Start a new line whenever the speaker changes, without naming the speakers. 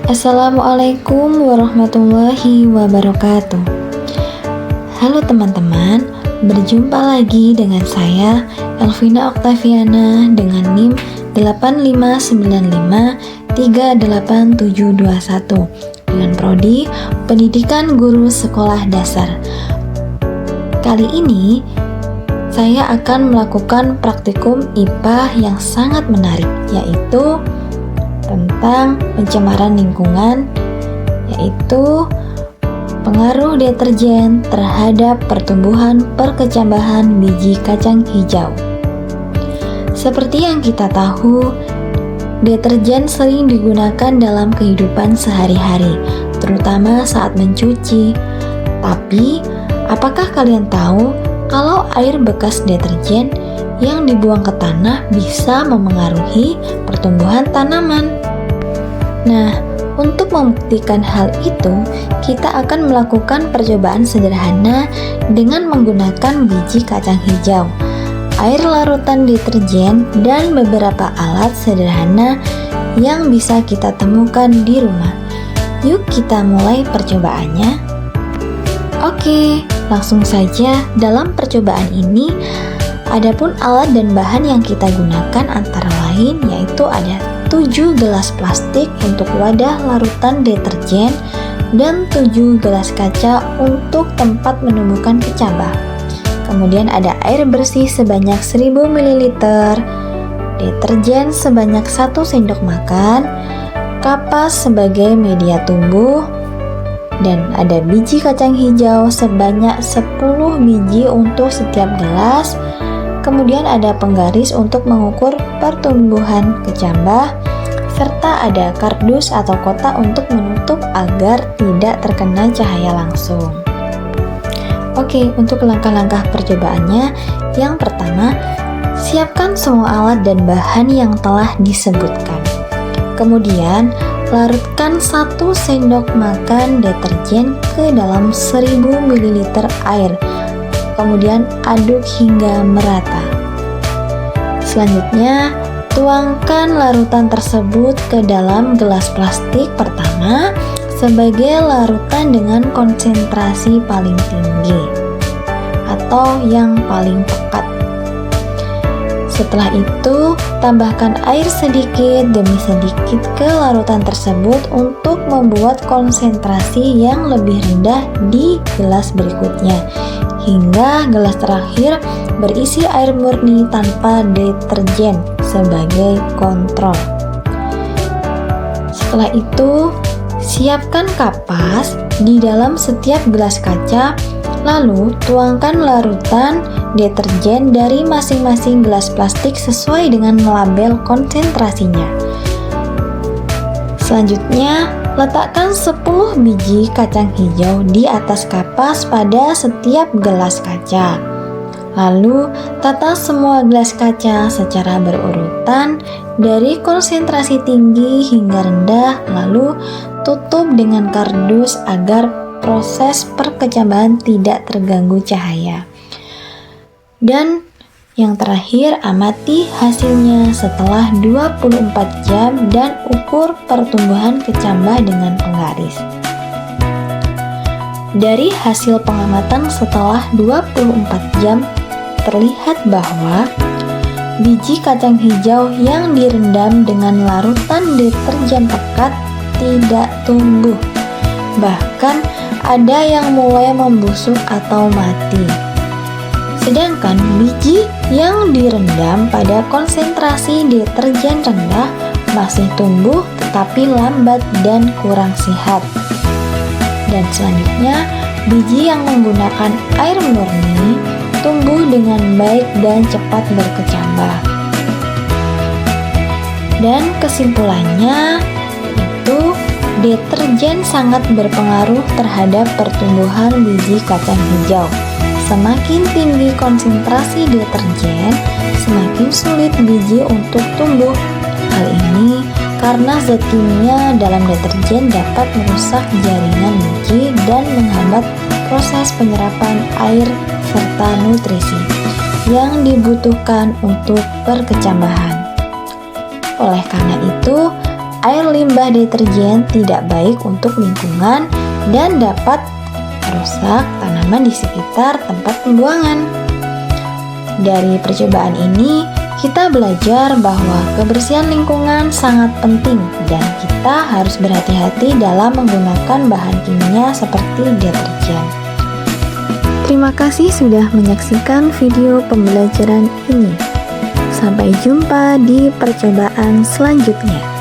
Assalamualaikum warahmatullahi wabarakatuh. Halo teman-teman, berjumpa lagi dengan saya Elvina Oktaviana dengan NIM 859538721 dengan prodi Pendidikan Guru Sekolah Dasar. Kali ini saya akan melakukan praktikum IPA yang sangat menarik, yaitu tentang pencemaran lingkungan, yaitu pengaruh deterjen terhadap pertumbuhan perkecambahan biji kacang hijau. Seperti yang kita tahu, deterjen sering digunakan dalam kehidupan sehari-hari, terutama saat mencuci. Tapi, apakah kalian tahu kalau air bekas deterjen yang dibuang ke tanah bisa memengaruhi pertumbuhan tanaman? Nah, untuk membuktikan hal itu, kita akan melakukan percobaan sederhana dengan menggunakan biji kacang hijau, air larutan deterjen, dan beberapa alat sederhana yang bisa kita temukan di rumah. Yuk kita mulai percobaannya. Oke, langsung saja. Dalam percobaan ini, adapun alat dan bahan yang kita gunakan antara lain yaitu ada 7 gelas plastik untuk wadah larutan deterjen dan 7 gelas kaca untuk tempat menumbuhkan kecambah. Kemudian ada air bersih sebanyak 1000 ml, deterjen sebanyak 1 sendok makan, kapas sebagai media tumbuh, dan ada biji kacang hijau sebanyak 10 biji untuk setiap gelas. Kemudian ada penggaris untuk mengukur pertumbuhan kecambah, serta ada kardus atau kotak untuk menutup agar tidak terkena cahaya langsung. Oke, untuk langkah-langkah percobaannya, yang pertama, siapkan semua alat dan bahan yang telah disebutkan. Kemudian, larutkan 1 sendok makan deterjen ke dalam 1000 ml air. Kemudian aduk hingga merata. Selanjutnya, tuangkan larutan tersebut ke dalam gelas plastik pertama sebagai larutan dengan konsentrasi paling tinggi atau yang paling pekat. Setelah itu, tambahkan air sedikit demi sedikit ke larutan tersebut untuk membuat konsentrasi yang lebih rendah di gelas berikutnya, hingga gelas terakhir berisi air murni tanpa deterjen sebagai kontrol. Setelah itu, siapkan kapas di dalam setiap gelas kaca, lalu tuangkan larutan deterjen dari masing-masing gelas plastik sesuai dengan label konsentrasinya. Selanjutnya, letakkan 10 biji kacang hijau di atas kapas pada setiap gelas kaca. Lalu, tata semua gelas kaca secara berurutan dari konsentrasi tinggi hingga rendah, lalu tutup dengan kardus agar proses perkecambahan tidak terganggu cahaya. Dan yang terakhir, amati hasilnya setelah 24 jam dan ukur pertumbuhan kecambah dengan penggaris. Dari hasil pengamatan setelah 24 jam, terlihat bahwa biji kacang hijau yang direndam dengan larutan deterjen pekat tidak tumbuh. Bahkan ada yang mulai membusuk atau mati. Sedangkan biji yang direndam pada konsentrasi deterjen rendah masih tumbuh tetapi lambat dan kurang sehat. Dan selanjutnya, biji yang menggunakan air murni tumbuh dengan baik dan cepat berkecambah. Dan kesimpulannya itu, deterjen sangat berpengaruh terhadap pertumbuhan biji kacang hijau. Semakin tinggi konsentrasi deterjen, semakin sulit biji untuk tumbuh. Hal ini karena zat kimia dalam deterjen dapat merusak jaringan biji dan menghambat proses penyerapan air serta nutrisi yang dibutuhkan untuk perkecambahan. Oleh karena itu, air limbah deterjen tidak baik untuk lingkungan dan dapat merusak tanaman di sekitar tempat pembuangan. Dari percobaan ini, kita belajar bahwa kebersihan lingkungan sangat penting dan kita harus berhati-hati dalam menggunakan bahan kimia seperti deterjen. Terima kasih sudah menyaksikan video pembelajaran ini. Sampai jumpa di percobaan selanjutnya.